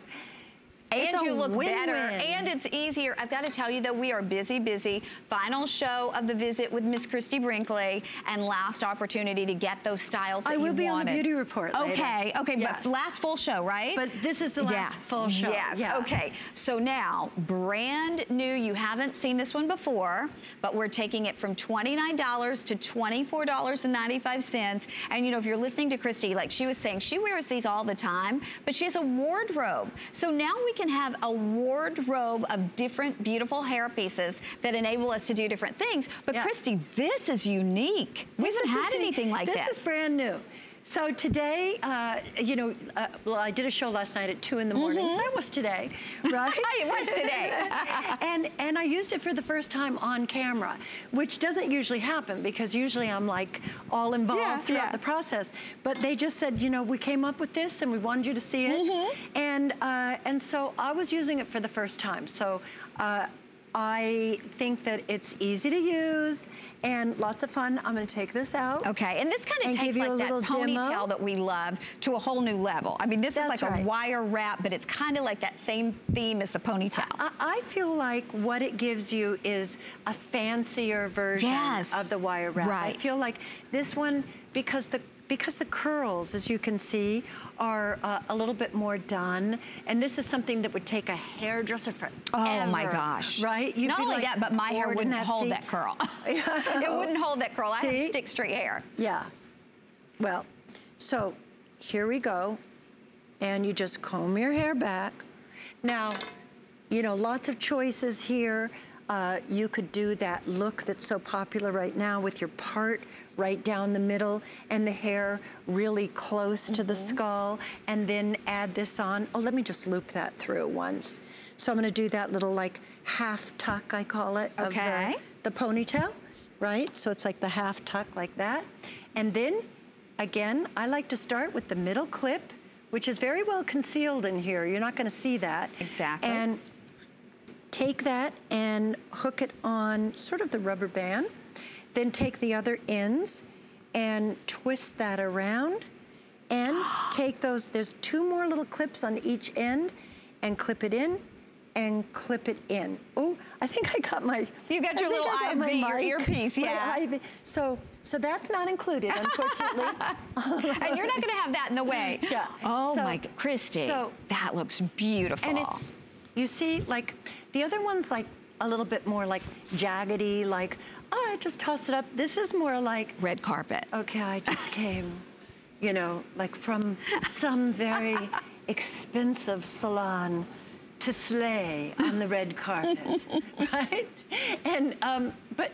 And you look better, and it's easier. I've got to tell you, though, we are busy, busy. Final show of the visit with Miss Christie Brinkley, and last opportunity to get those styles that you wanted. I will be on the beauty report later. Okay, yes. But last full show, right? But this is the last full show. Yes, okay. So now, brand new, you haven't seen this one before, but we're taking it from $29 to $24.95. And, you know, if you're listening to Christie, like she was saying, she wears these all the time, but she has a wardrobe. So now we can have a wardrobe of different beautiful hair pieces that enable us to do different things. But Christie, this is unique. We haven't had anything like this. This is brand new. So today, you know, well, I did a show last night at 2 in the morning. So that was today, right? It was today. and I used it for the first time on camera, which doesn't usually happen, because usually I'm like all involved throughout the process. But they just said, you know, we came up with this and we wanted you to see it. And so I was using it for the first time. So I think that it's easy to use and lots of fun. I'm going to take this out. Okay, and this kind of takes like that ponytail that we love to a whole new level. I mean, this is like a wire wrap, but it's kind of like that same theme as the ponytail. I feel like what it gives you is a fancier version of the wire wrap. I feel like this one, because the curls, as you can see, are a little bit more done. And this is something that would take a hairdresser forever. Oh my gosh. Right? Not only that, but my hair wouldn't hold that curl. It wouldn't hold that curl. I have stick straight hair. Yeah. Well, so here we go. And you just comb your hair back. Now, you know, lots of choices here. You could do that look that's so popular right now with your part right down the middle and the hair really close to the skull, and then add this on. Oh, let me just loop that through once. So I'm gonna do that little like half tuck, I call it, of the ponytail, right? So it's like the half tuck like that. And then, again, I like to start with the middle clip, which is very well concealed in here. You're not gonna see that. Exactly. And take that and hook it on sort of the rubber band. Then take the other ends and twist that around and take those, there's 2 more little clips on each end, and clip it in and clip it in. Oh, I think I got my... You got your little IV, your earpiece, yeah. So that's not included, unfortunately. And you're not gonna have that in the way. Yeah. Oh my, Christy, that looks beautiful. And it's, you see, like, the other one's like a little bit more like jaggedy, like, oh, I just toss it up. This is more like... red carpet. Okay, I just came, you know, like from some very expensive salon to slay on the red carpet, right? And, but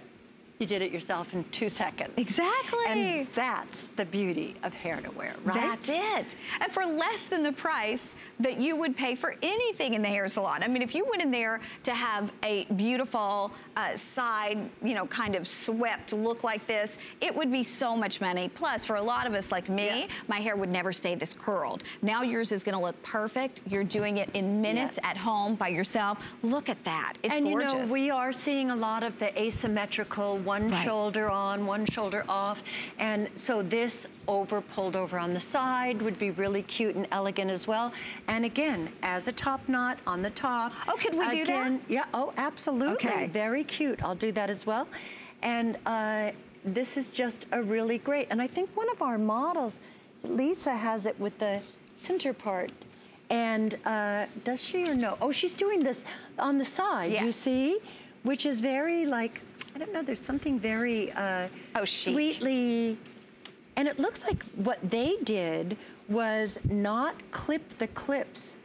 you did it yourself in 2 seconds. Exactly. And that's the beauty of hair to wear, right? That's it. And for less than the price that you would pay for anything in the hair salon. I mean, if you went in there to have a beautiful side, you know, kind of swept look like this, it would be so much money. Plus, for a lot of us like me, my hair would never stay this curled. Now yours is gonna look perfect. You're doing it in minutes at home by yourself. Look at that, it's gorgeous. And you know, we are seeing a lot of the asymmetrical, one shoulder on, one shoulder off. And so this pulled over on the side would be really cute and elegant as well. And again, as a top knot on the top. Oh, could we do that? Yeah, oh, absolutely. Okay. Very cute. I'll do that as well. And this is just a really great, and I think one of our models, Lisa, has it with the center part. And does she or no? Oh, she's doing this on the side, you see? Which is very like, I don't know, there's something very sweetly, and it looks like what they did was not clip the clips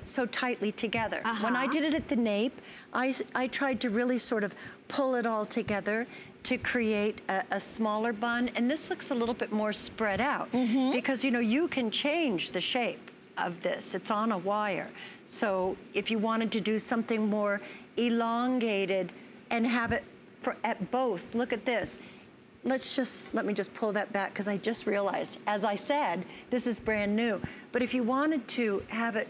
so tightly together. When I did it at the nape, I tried to really sort of pull it all together to create a smaller bun, and this looks a little bit more spread out because, you know, you can change the shape of this. It's on a wire. So if you wanted to do something more elongated and have it at both, look at this. Let me just pull that back because I just realized, as I said, this is brand new. But if you wanted to have it,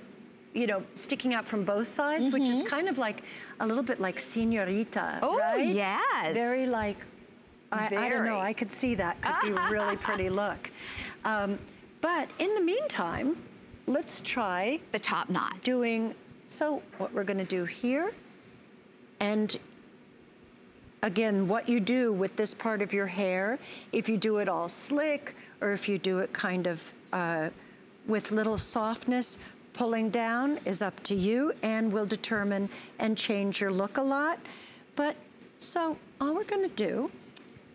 you know, sticking out from both sides, which is kind of like a little bit like señorita, right? Yes. Very like, I don't know, I could see that could be a really pretty look. But in the meantime, let's try the top knot. So what we're gonna do here, and again, what you do with this part of your hair, if you do it all slick, or if you do it kind of with little softness, pulling down is up to you and will determine and change your look a lot. But so all we're gonna do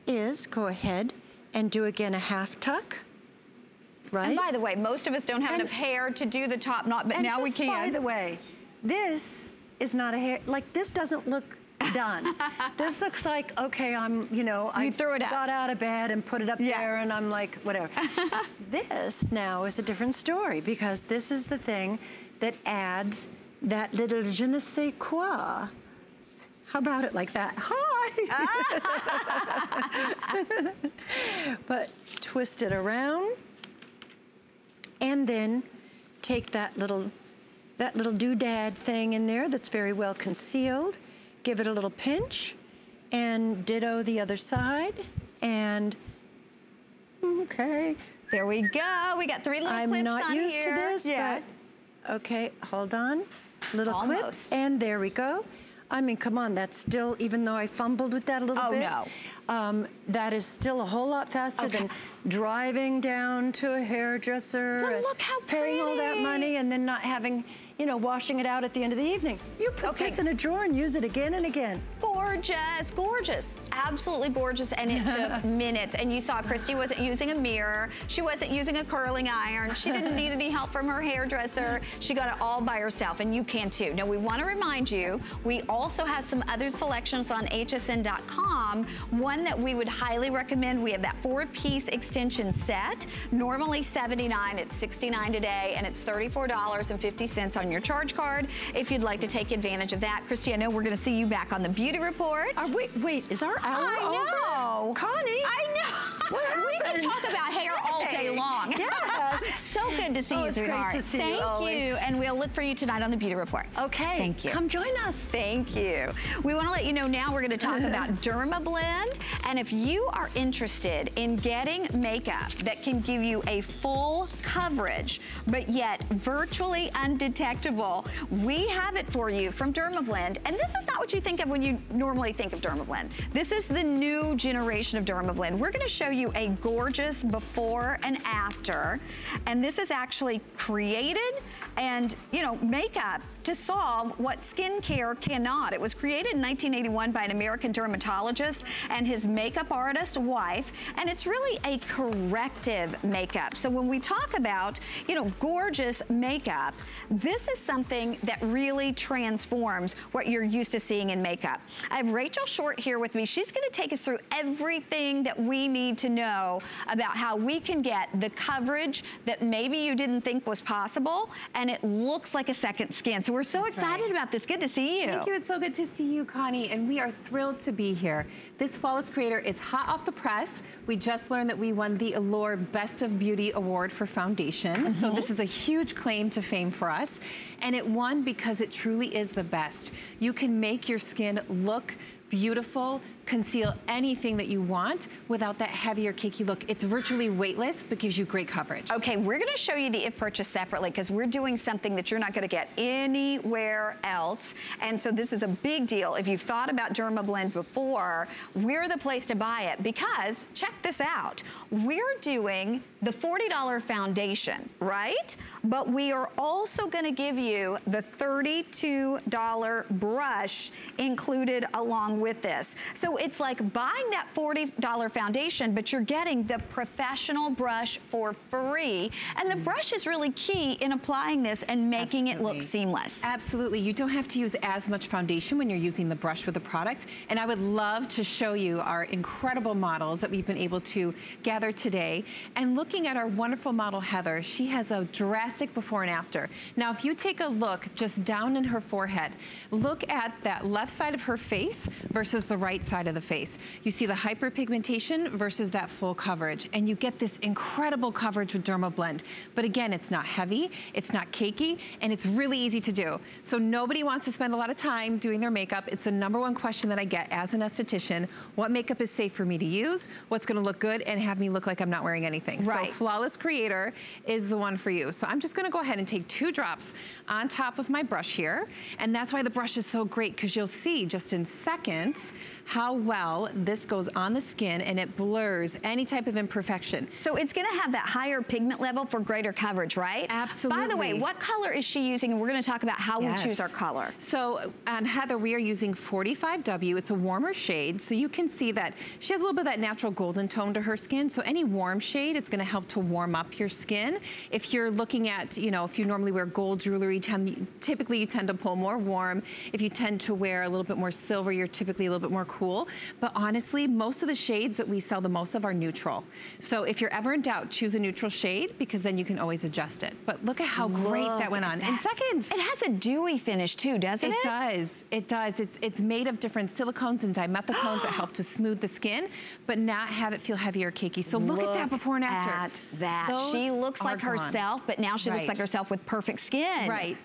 is go ahead and do again a half tuck, right? And by the way, most of us don't have enough hair to do the top knot, but now we can. By the way, this is not a hair, like this doesn't look done. This looks like, okay, I got out of bed and put it up there and I'm like, whatever. This now is a different story because this is the thing that adds that little je ne sais quoi. How about it like that? Hi! But twist it around and then take that little doodad thing in there that's very well concealed. Give it a little pinch, and ditto the other side, and okay. There we go. We got 3 little clips on here. I'm not used to this, but okay, hold on. Little clip, and there we go. I mean, come on, that's still, even though I fumbled with that a little bit. Oh, that is still a whole lot faster than driving down to a hairdresser and look how paying all that money and then not having, you know, washing it out at the end of the evening. You put this in a drawer and use it again and again. Gorgeous, gorgeous, absolutely gorgeous, and it took minutes. And you saw Christy wasn't using a mirror. She wasn't using a curling iron. She didn't need any help from her hairdresser. She got it all by herself, and you can too. Now, we want to remind you, we also have some other selections on hsn.com. One that we would highly recommend, we have that 4-piece extension set. Normally $79, it's $69 today, and it's $34.50 on your charge card if you'd like to take advantage of that. Christy, I know we're going to see you back on the beauty report. Wait, is our hour over? Connie. I know. We can talk about hair all day long. Yes. So good to see you, sweetheart. Great to see Thank you always. you. And we'll look for you tonight on the beauty report. Okay. Thank you. Come join us. Thank you. We want to let you know now we're going to talk about Dermablend. And if you are interested in getting makeup that can give you a full coverage, but yet virtually undetectable, we have it for you from Dermablend. And this is not what you think of when you normally think of Dermablend. This is the new generation of Dermablend. We're going to show you a gorgeous before and after. And this is actually created and, you know, makeup to solve what skincare cannot. It was created in 1981 by an American dermatologist and his makeup artist wife, and it's really a corrective makeup. So when we talk about, you know, gorgeous makeup, this is something that really transforms what you're used to seeing in makeup. I have Rachel Short here with me. She's gonna take us through everything that we need to know about how we can get the coverage that maybe you didn't think was possible, and it looks like a second skin. So we're so excited about this. Good to see you. Thank you. It's so good to see you, Connie. And we are thrilled to be here. This Flawless Creator is hot off the press. We just learned that we won the Allure Best of Beauty Award for Foundation. So this is a huge claim to fame for us. And it won because it truly is the best. You can make your skin look beautiful, conceal anything that you want without that heavier, cakey look. It's virtually weightless, but gives you great coverage. Okay, we're gonna show you the if purchase separately because we're doing something that you're not gonna get anywhere else. And so this is a big deal. If you've thought about Dermablend before, we're the place to buy it because, check this out, we're doing the $40 foundation, right? But we are also gonna give you the $32 brush included along with this. So it's like buying that $40 foundation, but you're getting the professional brush for free. And the brush is really key in applying this and making it look seamless. Absolutely. You don't have to use as much foundation when you're using the brush with the product. And I would love to show you our incredible models that we've been able to gather today. And looking at our wonderful model, Heather, she has a drastic before and after. Now, if you take a look just down in her forehead, look at that left side of her face versus the right side of the face. You see the hyperpigmentation versus that full coverage, and you get this incredible coverage with Dermablend. But again, it's not heavy, it's not cakey, and it's really easy to do. So nobody wants to spend a lot of time doing their makeup. It's the #1 question that I get as an esthetician. What makeup is safe for me to use? What's gonna look good and have me look like I'm not wearing anything? Right. So Flawless Creator is the one for you. So I'm just gonna go ahead and take 2 drops on top of my brush here. And that's why the brush is so great, because you'll see just in seconds how well this goes on the skin and it blurs any type of imperfection. So it's gonna have that higher pigment level for greater coverage, right? Absolutely. By the way, what color is she using? And we're gonna talk about how we choose our color. So on Heather, we are using 45W. It's a warmer shade, so you can see that she has a little bit of that natural golden tone to her skin. So any warm shade, it's gonna help to warm up your skin. If you're looking at, you know, if you normally wear gold jewelry, typically you tend to pull more warm. If you tend to wear a little bit more silver, you're typically a little bit more cool. But honestly, most of the shades that we sell the most of are neutral. So if you're ever in doubt, choose a neutral shade, because then you can always adjust it. But look at how great that went on in seconds. It has a dewy finish too, doesn't it? It does. It does. It's made of different silicones and dimethicones that help to smooth the skin, but not have it feel heavy or cakey. So look at that before and after. At that. She looks like herself, but now she looks like herself with perfect skin. Right.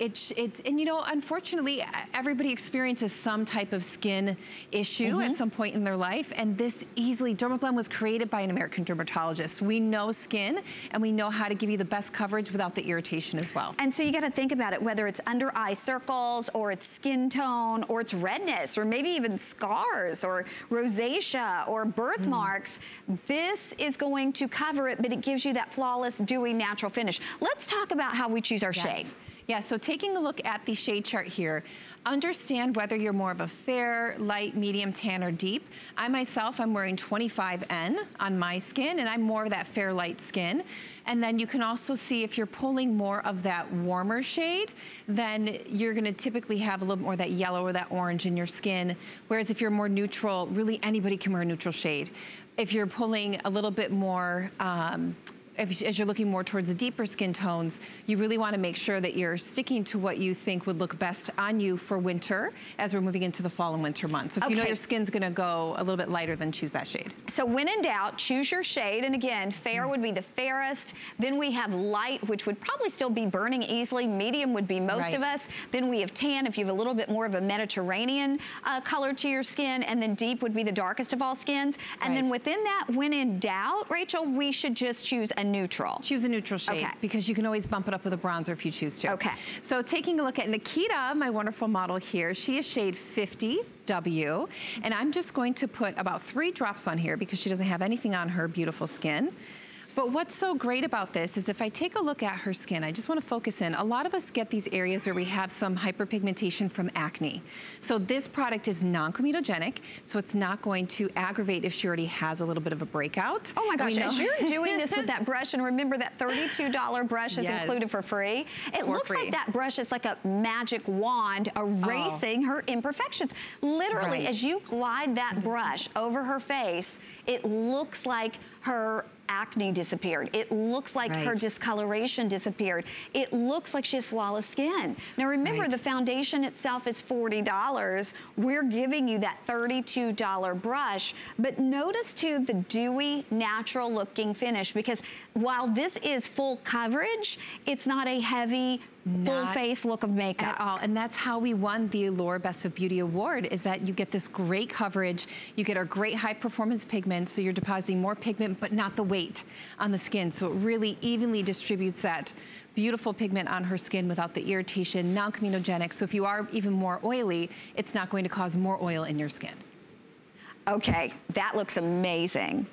And you know, unfortunately, everybody experiences some type of skin issue at some some point in their life, and this easily, Dermablend was created by an American dermatologist. We know skin, and we know how to give you the best coverage without the irritation as well. And so you gotta think about it, whether it's under eye circles, or it's skin tone, or it's redness, or maybe even scars, or rosacea, or birthmarks, this is going to cover it, but it gives you that flawless, dewy, natural finish. Let's talk about how we choose our shade. Yeah, so taking a look at the shade chart here, understand whether you're more of a fair, light, medium, tan, or deep. I myself, I'm wearing 25N on my skin, and I'm more of that fair, light skin. And then you can also see if you're pulling more of that warmer shade, then you're gonna typically have a little more of that yellow or that orange in your skin. Whereas if you're more neutral, really anybody can wear a neutral shade. If you're pulling a little bit more, as you're looking more towards the deeper skin tones, you really want to make sure that you're sticking to what you think would look best on you for winter as we're moving into the fall and winter months. So if you know your skin's gonna go a little bit lighter, then choose that shade. So when in doubt, choose your shade. And again, fair would be the fairest. Then we have light, which would probably still be burning easily. Medium would be most of us. Then we have tan, if you have a little bit more of a Mediterranean color to your skin. And then deep would be the darkest of all skins. And then within that, when in doubt, Rachel, we should just choose a neutral. Choose a neutral shade, because you can always bump it up with a bronzer if you choose to. So taking a look at Nikita, my wonderful model here, she is shade 50W, and I'm just going to put about 3 drops on here because she doesn't have anything on her beautiful skin. But what's so great about this is if I take a look at her skin, I just want to focus in. A lot of us get these areas where we have some hyperpigmentation from acne. So this product is non-comedogenic, so it's not going to aggravate if she already has a little bit of a breakout. Oh my gosh, as you're doing this with that brush, and remember that $32 brush is included for free. It looks like that brush is like a magic wand erasing her imperfections. Literally, as you glide that brush over her face, it looks like her acne disappeared. It looks like her discoloration disappeared. It looks like she has flawless skin. Now remember, the foundation itself is $40. We're giving you that $32 brush, but notice too the dewy, natural looking finish, because while this is full coverage, it's not a heavy, full face look of makeup. At all, and that's how we won the Allure Best of Beauty Award, is that you get this great coverage, you get our great high performance pigment, so you're depositing more pigment, but not the weight on the skin, so it really evenly distributes that beautiful pigment on her skin without the irritation, non-comedogenic, so if you are even more oily, it's not going to cause more oil in your skin. Okay, that looks amazing.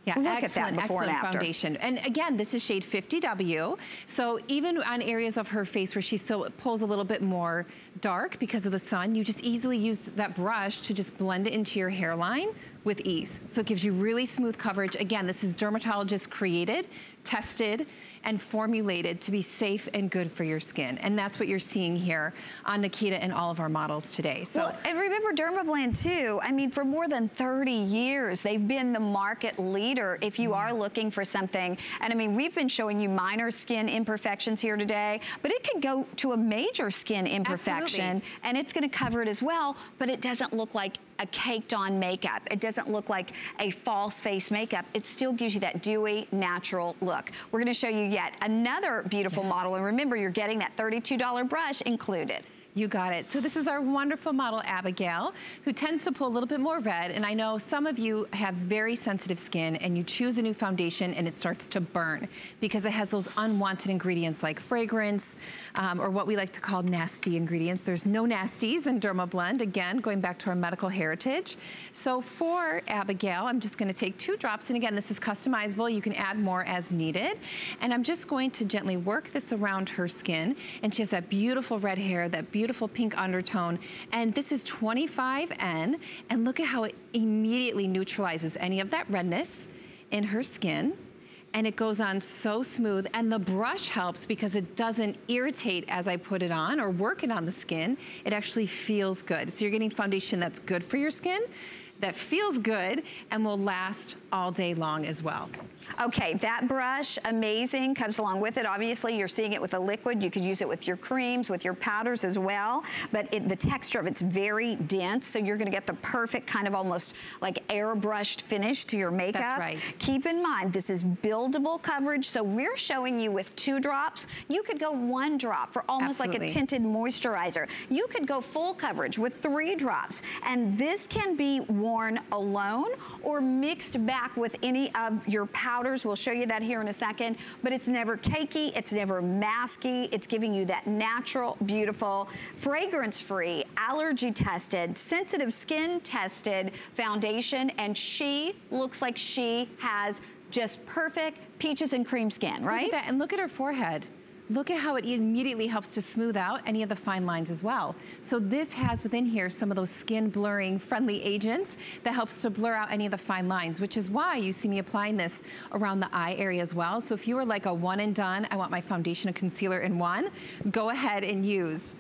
Yeah, look at that before and after. Foundation. And again, this is shade 50W. So even on areas of her face where she still pulls a little bit more dark because of the sun, you just easily use that brush to just blend it into your hairline with ease. So it gives you really smooth coverage. Again, this is dermatologist created, tested, and formulated to be safe and good for your skin. And that's what you're seeing here on Nikita and all of our models today. So, well, and remember Dermablend too, I mean, for more than 30 years, they've been the market leader if you are looking for something. And I mean, we've been showing you minor skin imperfections here today, but it could go to a major skin imperfection and it's gonna cover it as well, but it doesn't look like a caked on makeup. It doesn't look like a false face makeup. It still gives you that dewy, natural look. We're gonna show you yet another beautiful model, and remember, you're getting that $32 brush included. You got it. So this is our wonderful model, Abigail, who tends to pull a little bit more red. And I know some of you have very sensitive skin and you choose a new foundation and it starts to burn because it has those unwanted ingredients like fragrance, or what we like to call nasty ingredients. There's no nasties in Dermablend, again, going back to our medical heritage. So for Abigail, I'm just gonna take 2 drops. And again, this is customizable. You can add more as needed. And I'm just going to gently work this around her skin. And she has that beautiful red hair, that beautiful pink undertone, and this is 25N, and look at how it immediately neutralizes any of that redness in her skin, and it goes on so smooth, and the brush helps because it doesn't irritate as I put it on or work it on the skin. It actually feels good. So you're getting foundation that's good for your skin, that feels good, and will last all day long as well. Okay, that brush, amazing, comes along with it. Obviously, you're seeing it with a liquid. You could use it with your creams, with your powders as well. But the texture of it's very dense, so you're gonna get the perfect kind of almost like airbrushed finish to your makeup. That's right. Keep in mind, this is buildable coverage, so we're showing you with 2 drops. You could go 1 drop for almost like a tinted moisturizer. You could go full coverage with 3 drops. And this can be worn alone or mixed back with any of your powders. We'll show you that here in a second, but it's never cakey, it's never masky. It's giving you that natural, beautiful, fragrance-free, allergy-tested, sensitive skin-tested foundation, and she looks like she has just perfect peaches and cream skin, right? Look at that, and look at her forehead. Look at how it immediately helps to smooth out any of the fine lines as well. So this has within here some of those skin blurring friendly agents that helps to blur out any of the fine lines, which is why you see me applying this around the eye area as well. So if you were like a one and done, I want my foundation and concealer in one, go ahead and use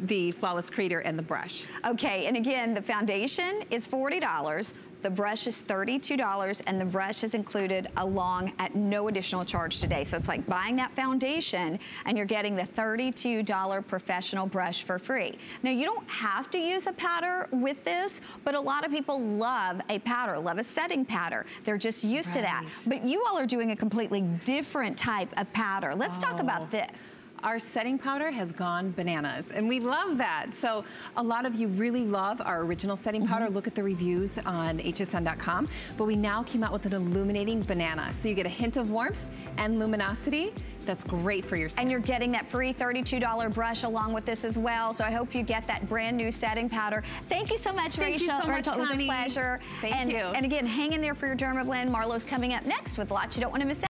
the Flawless Creator and the brush. Okay, and again, the foundation is $40. The brush is $32, and the brush is included along at no additional charge today. So it's like buying that foundation and you're getting the $32 professional brush for free. Now, you don't have to use a powder with this, but a lot of people love a powder, love a setting powder. They're just used to that. But you all are doing a completely different type of powder. Let's talk about this. Our setting powder has gone bananas, and we love that. So a lot of you really love our original setting powder. Look at the reviews on hsn.com. But we now came out with an illuminating banana. So you get a hint of warmth and luminosity. That's great for your skin. And you're getting that free $32 brush along with this as well. So I hope you get that brand new setting powder. Thank you so much, Rachel. Rachel. It was a pleasure. Thank you. And again, hang in there for your Dermablend. Marlo's coming up next with lots you don't want to miss out.